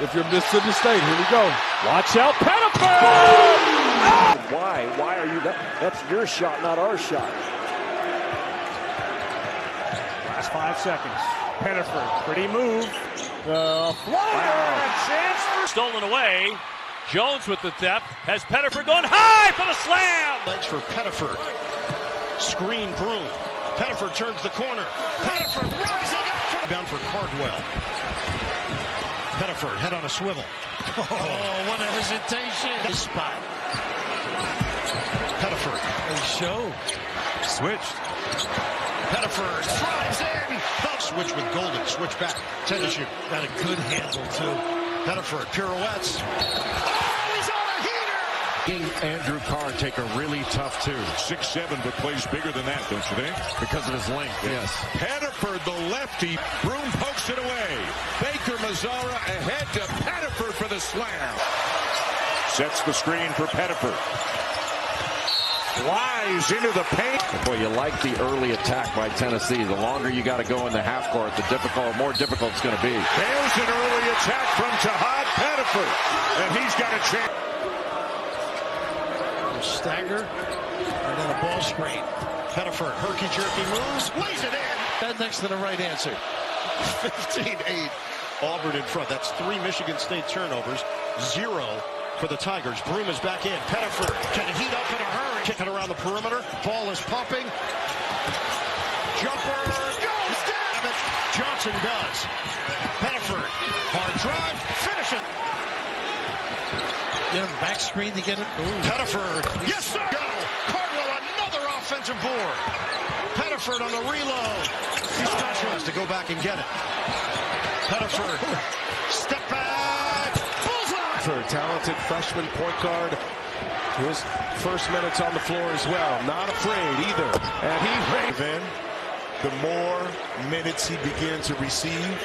if you're Mississippi State. Here we go. Watch out, Pettiford! Why are you that? That's your shot, not our shot. Last 5 seconds. Pettiford, pretty move. The floater, a chance for... Stolen away. Jones with the depth. Has Pettiford going high for the slam. Legs for Pettiford. Screen Broom. Pettiford turns the corner. Pettiford rising up. Down for Cardwell. Pettiford, head on a swivel. Oh, what a hesitation. This spot. Pettiford. Show. Switched. Pettiford drives in. Switch with Golden. Switch back. Tennis shoot. Got a good handle, too. Pettiford pirouettes. Oh, he's on a heater. Andrew Carr take a really tough two. 6'7", but plays bigger than that, don't you think? Because of his length, yes. Pettiford, the lefty. Broom pokes it away. Baker Mazzara ahead to Pettiford for the slam. Sets the screen for Pettiford. Flies into the paint. Boy, you like the early attack by Tennessee. The longer you got to go in the half court, the more difficult it's going to be. There's an early attack from Tahaad Pettiford, and he's got a chance. Stagger, and then a ball screen. Pettiford, herky-jerky moves, lays it in. That next to the right answer. 15-8, Auburn in front. That's 3 Michigan State turnovers, 0 for the Tigers. Broom is back in. Pettiford can heat up in a hurry. Kicking around the perimeter. Ball is pumping. Jumper goes down. Johnson does. Pettiford, hard drive, finish it. Get him back screen to get it. Pettiford, yes sir. Go. Cardwell, another offensive board. Pettiford on the reload. He specialized to go back and get it. Pettiford, step back. Bullseye. Talented freshman point guard. His first minutes on the floor as well. Not afraid either. And he then the more minutes he begins to receive.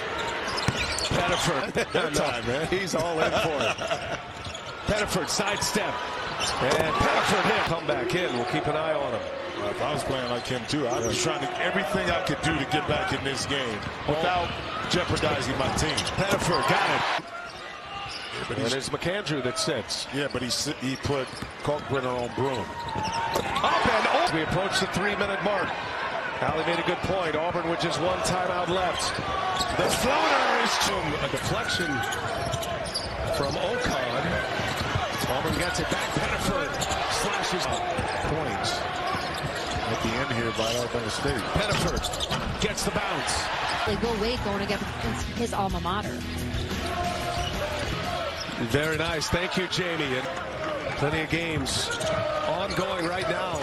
Pettiford. No time, man. He's all in for it. Pettiford sidestep. And Pettiford hit. Come back in. We'll keep an eye on him. If I was playing like him too, I was trying to everything I could do to get back in this game without jeopardizing my team. Pettiford got it. And it's McAndrew that sits. Yeah, but he put Kalkbrenner on Broom. Up and over. We approach the 3-minute mark. Allie made a good point. Auburn with just 1 timeout left. The floater is to a deflection from Ocon. Auburn gets it back. Pettiford slashes Points at the end here by Alabama State. Pettiford gets the bounce. Will Wade going against his alma mater. Very nice. Thank you, Jamie. And plenty of games ongoing right now.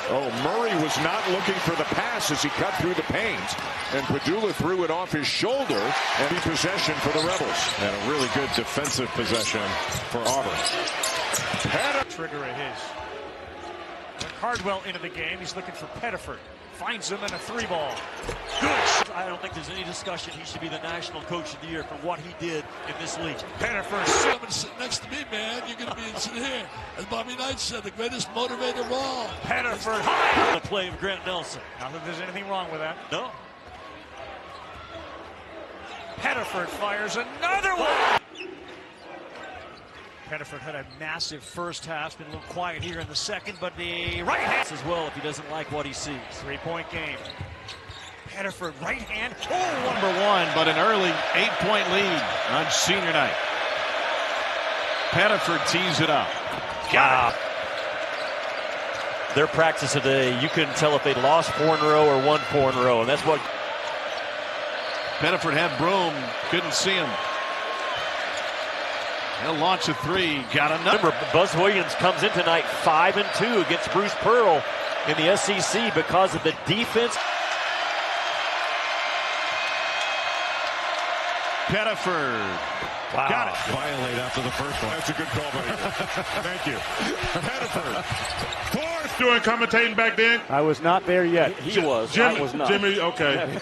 Oh, Murray was not looking for the pass as he cut through the paint. And Padula threw it off his shoulder. And possession for the Rebels. And a really good defensive possession for Auburn. Trigger of his. Cardwell into the game. He's looking for Pettiford. Finds him in a 3-ball. Good. I don't think there's any discussion he should be the National Coach of the Year for what he did in this league. Pettiford. Sit next to me, man. You're going to be sitting here. As Bobby Knight said, the greatest motivator of all. Pettiford high. The play of Grant Nelson. I don't think there's anything wrong with that. No. Pettiford fires another one. Pettiford had a massive first half. It's been a little quiet here in the second, but the right hand as well if he doesn't like what he sees. 3-point game. Pettiford right hand. Oh, number 1, but an early 8-point lead on senior night. Pettiford tees it up. Got it. Their practice today, you couldn't tell if they lost 4 in a row or won 4 in a row, and that's what Pettiford had Broom, couldn't see him. He'll launch a 3, got another. Remember, Buzz Williams comes in tonight 5-2 against Bruce Pearl in the SEC because of the defense. Pettiford. Wow. Got it. Violate after the first one. That's a good call, buddy. Thank you. Pettiford. Forrest doing commentating back then. I was not there yet. He was. Jimmy, I was not. Jimmy, okay.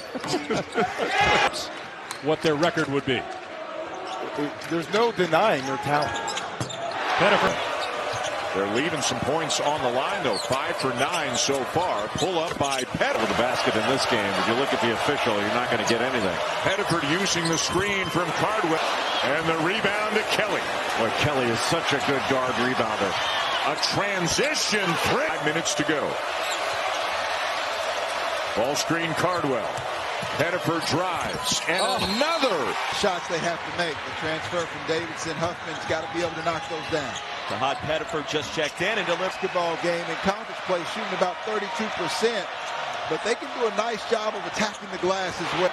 What their record would be. There's no denying their talent. Pettiford. They're leaving some points on the line, though. 5 for 9 so far. Pull up by Pettiford. The basket in this game. If you look at the official, you're not going to get anything. Pettiford using the screen from Cardwell. And the rebound to Kelly. Boy, Kelly is such a good guard rebounder. A transition. 5 minutes to go. Ball screen Cardwell. Pettiford drives. And another. Shots they have to make. The transfer from Davidson. Huffman's got to be able to knock those down. Tahaad Pettiford just checked in and delivered. Basketball game in conference play, shooting about 32%, but they can do a nice job of attacking the glass as well.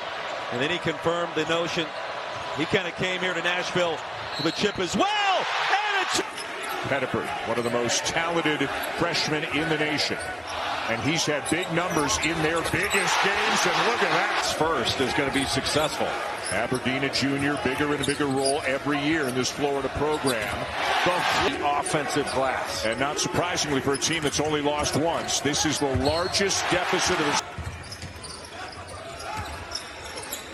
And then he confirmed the notion. He kind of came here to Nashville for the chip as well. And it's Pettiford, one of the most talented freshmen in the nation. And he's had big numbers in their biggest games. And look at that. First is going to be successful. Aberdeen, a junior, bigger and bigger role every year in this Florida program. The offensive glass. And not surprisingly for a team that's only lost once, this is the largest deficit of his.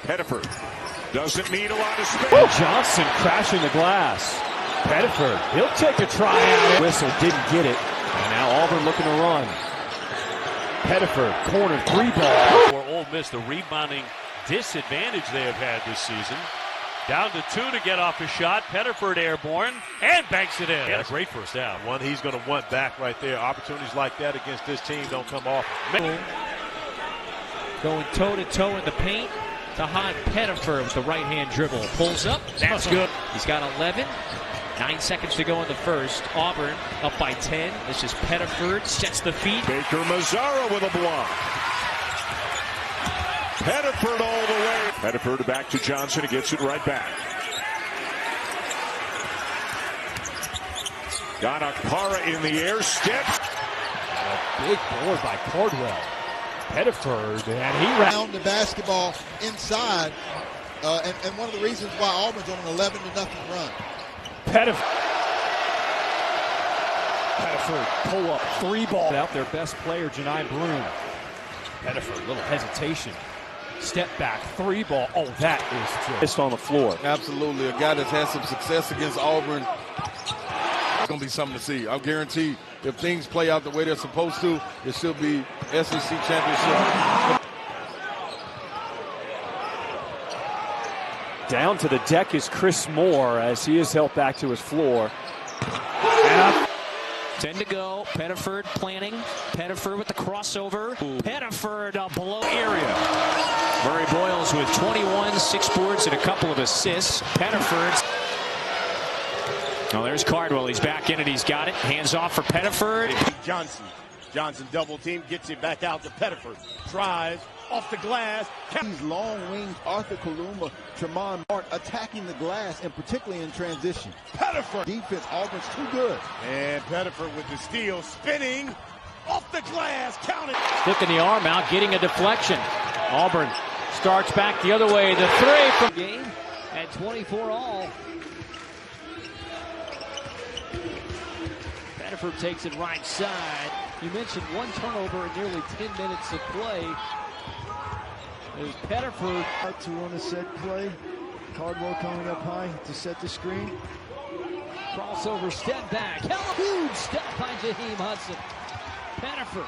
Pettiford doesn't need a lot of space. Johnson crashing the glass. Pettiford, he'll take a try out. Whistle didn't get it. And now Auburn looking to run. Pettiford, corner 3-ball. For Ole Miss, the rebounding disadvantage they have had this season. Down to 2 to get off a shot. Pettiford airborne and banks it in. He had a great first down. One he's going to want back right there. Opportunities like that against this team don't come off. Going toe-to-toe in the paint. Tahaad Pettiford with the right-hand dribble. Pulls up. That's good. He's got 11. 9 seconds to go in the first. Auburn up by 10. This is Pettiford. Sets the feet. Baker Mazzara with a block. Pettiford all the way. Pettiford back to Johnson. He gets it right back. Got Akpara in the air. Steps. A big board by Cardwell. Pettiford, and he round the basketball inside. And one of the reasons why Auburn's on an 11-0 run. Pettiford pull up 3-ball out their best player, Janai Broom. Pettiford, little hesitation. Step back 3-ball. Oh, that is just on the floor. Absolutely. A guy that's had some success against Auburn. It's going to be something to see. I'll guarantee if things play out the way they're supposed to, it should be SEC championship. Down to the deck is Chris Moore as he is helped back to his floor. 10 to go. Pettiford planning. Pettiford with the crossover. Pettiford below area. Murray Boyles with 21, 6 boards, and a couple of assists. Pettiford. Oh, there's Cardwell. He's back in it. He's got it. Hands off for Pettiford. Johnson double team, gets it back out to Pettiford. Tries off the glass. These long wings, Arthur Kaluma, Tremont Martin attacking the glass, and particularly in transition. Pettiford. Defense, Auburn's too good. And Pettiford with the steal, spinning off the glass, counting. Sticking the arm out, getting a deflection. Auburn starts back the other way. The 3 from game at 24 all. Pettiford takes it right side. You mentioned 1 turnover in nearly 10 minutes of play. There's Pettiford. To run a set play. Cardwell coming up high to set the screen. Crossover, step back. Huge step by Jaheim Hudson. Pettiford.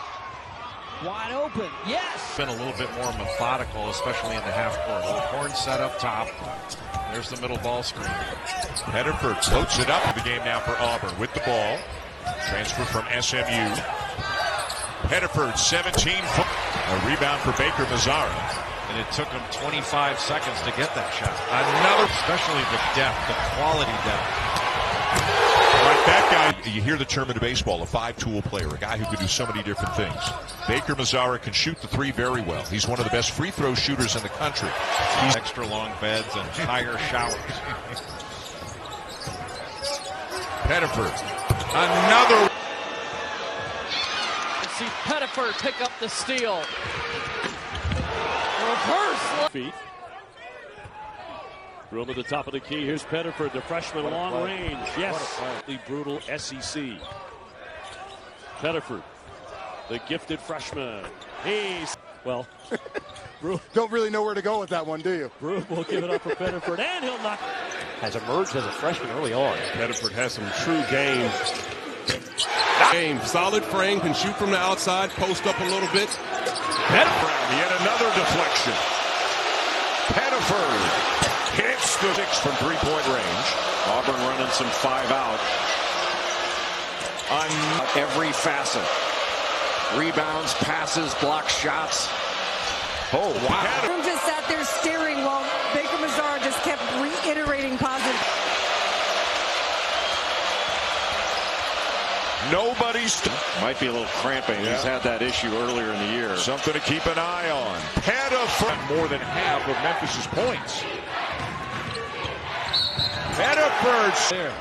Wide open. Yes. Been a little bit more methodical, especially in the half court. Little horn set up top. There's the middle ball screen. Pettiford floats it up in the game now for Auburn with the ball. Transfer from SMU. Pettiford, 17. A rebound for Baker Mazzara. And it took him 25 seconds to get that shot. Another, especially the depth, the quality depth. Like that guy, you hear the term in baseball, a 5-tool player, a guy who can do so many different things. Baker Mazzara can shoot the 3 very well. He's one of the best free throw shooters in the country. He's extra long beds and higher showers. Pettiford, another. See Pettiford pick up the steal. Reverse. Feet. Room at the top of the key. Here's Pettiford, the freshman, long range. Yes. The brutal SEC. Pettiford, the gifted freshman. He's, well, Don't really know where to go with that one, do you? Broom will give it up for Pettiford, and he'll knock. Has emerged as a freshman early on. Pettiford has some true game Game, solid frame, can shoot from the outside, post up a little bit. Yet another deflection. Pettiford hits the 6 from three-point range. Auburn running some 5-out on every facet. Rebounds, passes, block shots. Oh, wow. Broom just sat there staring while Baker Mazara just kept reiterating positive. Nobody's might be a little cramping. Yeah. He's had that issue earlier in the year. Something to keep an eye on. Pettiford. More than half of Memphis's points. Pettiford. There.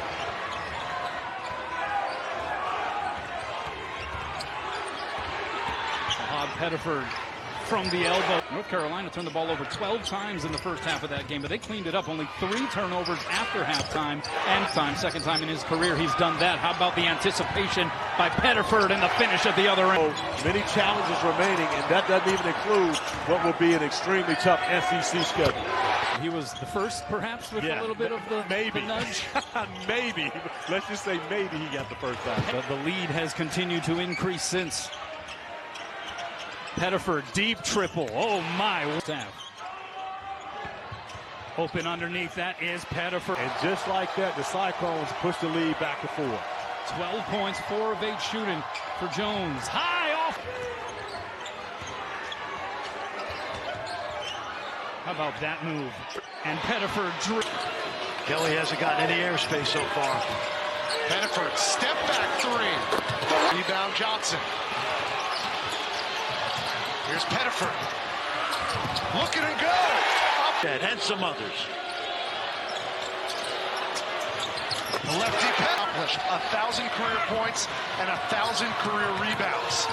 Tahaad Pettiford from the elbow. North Carolina turned the ball over 12 times in the first half of that game, but they cleaned it up. Only 3 turnovers after halftime and second time in his career he's done that. How about the anticipation by Pettiford and the finish at the other end? Many challenges remaining, and that doesn't even include what will be an extremely tough SEC schedule. He was the first, perhaps, with a little bit of the nudge. Maybe. Let's just say maybe he got the first time. But the lead has continued to increase since. Pettiford, deep triple. Oh, my. Open underneath. That is Pettiford. And just like that, the Cyclones push the lead back to 4. 12 points, 4 of 8 shooting for Jones. High off. How about that move? And Pettiford drew. Kelly hasn't gotten any airspace so far. Pettiford, step back 3. Rebound Johnson. Here's Pettiford. Look at him go. And some others. The lefty accomplished 1,000 career points and 1,000 career rebounds.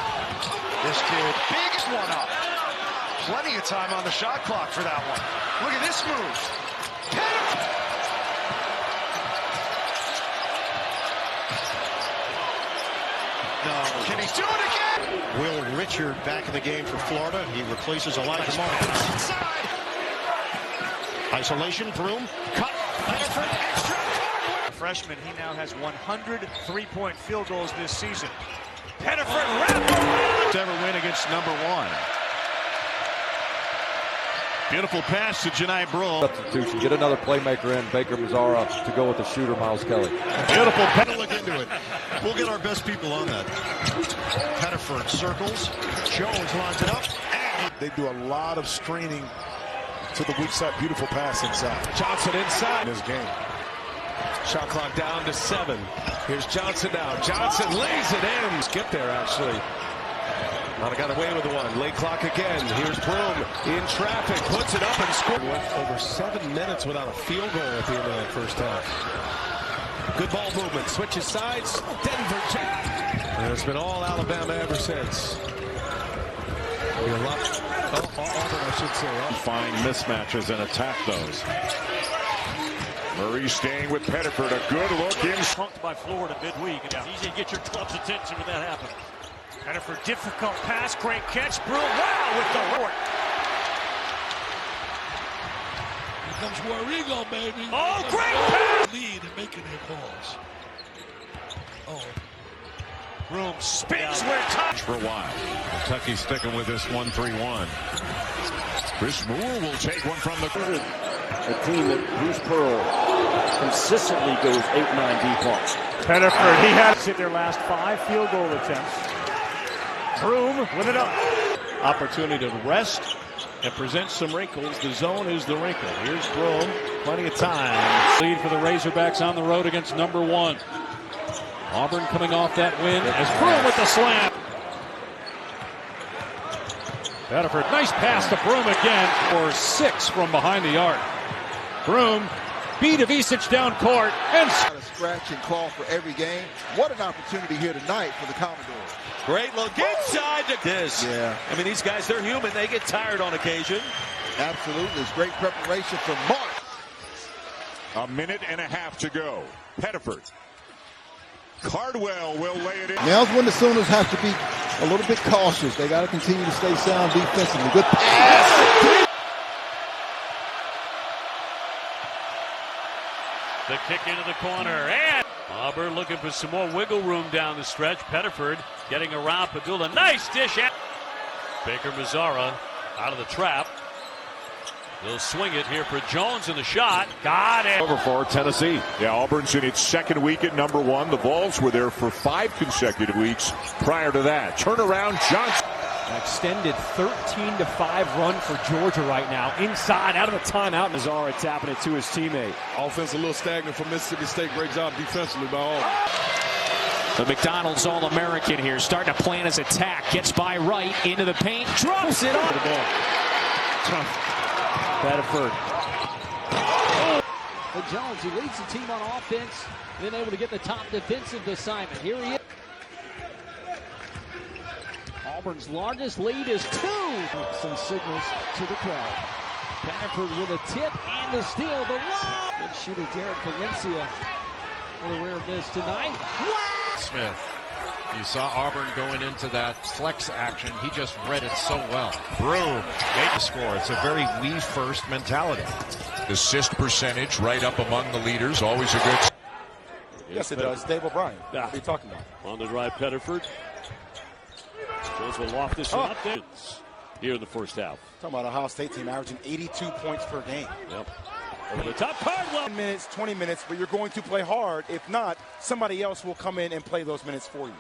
This kid, biggest one up. Plenty of time on the shot clock for that one. Look at this move. Pettiford. No, can he do it again? Will Richard back in the game for Florida. He replaces Elijah Martin. Inside. Isolation, Broom, cut, Pettiford, extra. Freshman, he now has 100 3-point field goals this season. Pettiford wrapped. Ever win against number 1. Beautiful pass to Janai Broom. Substitution. Get another playmaker in, Baker Mazara, to go with the shooter, Miles Kelly. Beautiful pass. Look into it. We'll get our best people on that. Pettiford circles. Jones lines it up. And they do a lot of screening to the weak side. Beautiful pass inside. Johnson inside. In this game. Shot clock down to 7. Here's Johnson now. Johnson lays it in. Skip there, actually. Might have got away with the one. Late clock again. Here's Broom in traffic. Puts it up and scores. Went over 7 minutes without a field goal at the end of that first half. Good ball movement. Switches sides. Denver. And it's been all Alabama ever since. Auburn, I should say. Find mismatches and attack those. Murray staying with Pettiford. A good look in. Punked by Florida midweek. And it's easy to get your club's attention when that happens. Pettiford, difficult pass, great catch. Broom, wow, with the Lord. Here comes Warrigo, baby. Oh, great pass. Lead and making their calls. Oh. Broom spins where touch for a while. Kentucky sticking with this 1-3-1. Chris Moore will take one from the court. A team that Bruce Pearl consistently goes 8-9 deep on. Pettiford, he had hit their last 5 field goal attempts. Broom with it up. Opportunity to rest and present some wrinkles. The zone is the wrinkle. Here's Broom. Plenty of time. Lead for the Razorbacks on the road against number 1. Auburn coming off that win as Broom with the slam. Pettiford, nice pass to Broom again for 6 from behind the arc. Broom, beat Ivisic down court and scratch and claw for every game. What an opportunity here tonight for the Commodores. Great look inside to this. Yeah. I mean, these guys, they're human. They get tired on occasion. Absolutely. It's great preparation from Mark. A minute and a half to go. Pettiford. Cardwell will lay it in. Now's when the Sooners have to be a little bit cautious. They got to continue to stay sound defensively. Good pass. The kick into the corner and Auburn looking for some more wiggle room down the stretch. Pettiford getting around Padula. Nice dish out. Baker Mazzara out of the trap. They'll swing it here for Jones in the shot. Got it. Over for Tennessee. Yeah, Auburn's in its second week at number 1. The Vols were there for 5 consecutive weeks prior to that. Turnaround Johnson. An extended 13-5 run for Georgia right now. Inside, out of the timeout. Mazzara tapping it to his teammate. Offense a little stagnant for Mississippi State. Great job defensively by Auburn. The McDonald's All-American here, starting to plan his attack. Gets by right, into the paint, drops it on the ball. Tough. Pettiford. But Jones, he leads the team on offense, then able to get the top defensive assignment. Here he is. Auburn's largest lead is 2. Some signals to the crowd. Pettiford with a tip and the steal. The lob. Good shooter Derek Valencia. Well aware of this tonight. Wow. Smith. You saw Auburn going into that flex action. He just read it so well. Broom. Make the score. It's a very we first mentality. Assist percentage right up among the leaders. Always a good. Yes, it does. Dave O'Brien. What are you talking about? On the drive, Pettiford. Jones will loft this one up there here in the first half. Talking about Ohio State team averaging 82 points per game. Yep. Over the top, Cardwell. 10 minutes, 20 minutes, but you're going to play hard. If not, somebody else will come in and play those minutes for you.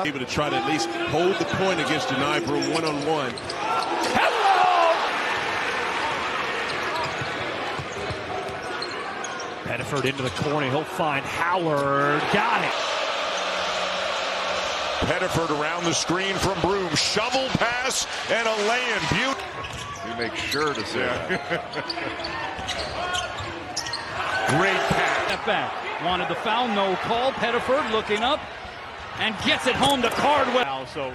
Able to try to at least hold the point against Janai Broome one-on-one. Hello! Pettiford into the corner. He'll find Howard. Got it. Pettiford around the screen from Broome. Shovel pass and a lay-in. You make sure to say that. Great pass. Step back. Wanted the foul. No call. Pettiford looking up and gets it home to Cardwell. So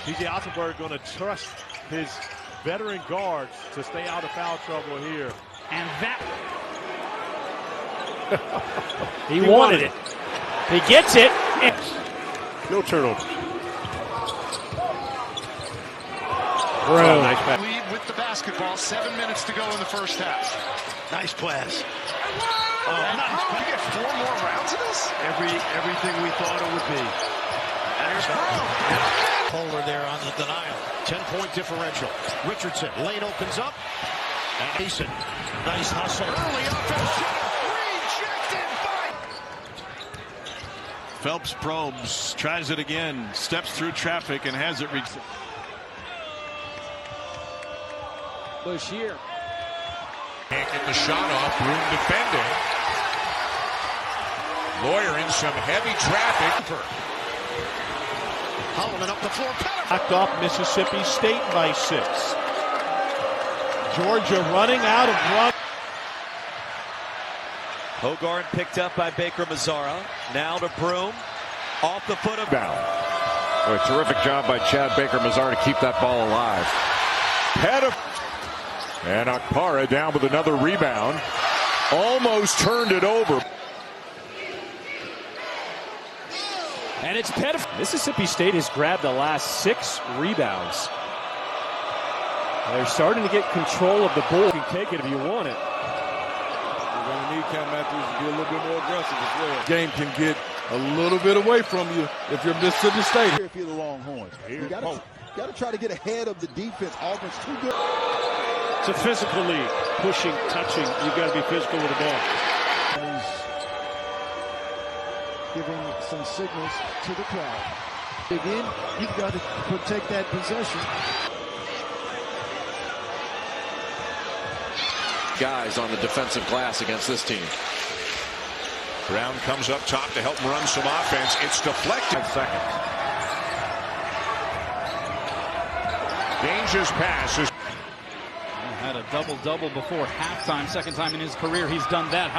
T.J. Otzelberg going to trust his veteran guards to stay out of foul trouble here. And that. He wanted it. He gets it. No turnover. Bro. Nice pass. Lead with the basketball. 7 minutes to go in the first half. Nice pass. Nice. We get 4 more rounds of this? Everything we thought it would be. And here's Polar there on the denial. 10-point differential. Richardson. Lane opens up. And Mason. Nice hustle. Early offense shot. Rejected by Phelps probes, tries it again, steps through traffic and has it reached. Bashir. Can't get the shot off. Broome defending. Lawyer in some heavy traffic. Holloman up the floor. Knocked off Mississippi State by 6. Georgia running out of run. Hogarth picked up by Baker Mazzara. Now to Broome. Off the foot of down. A terrific job by Chad Baker Mazzara to keep that ball alive. And Akpara down with another rebound. Almost turned it over. And it's Pettiford. Mississippi State has grabbed the last 6 rebounds. They're starting to get control of the ball. You can take it if you want it. You're going to need Cam Matthews to be a little bit more aggressive as well. Game can get a little bit away from you if you're Mississippi State. If you're the Longhorns, you got to try to get ahead of the defense. Auburn's too good. It's a physical league. Pushing, touching. You've got to be physical with the ball. He's giving some signals to the crowd. Again, you've got to protect that possession. Guys on the defensive glass against this team. Brown comes up top to help run some offense. It's deflected. 5 seconds. Dangerous pass. Had a double-double before halftime. Second time in his career he's done that.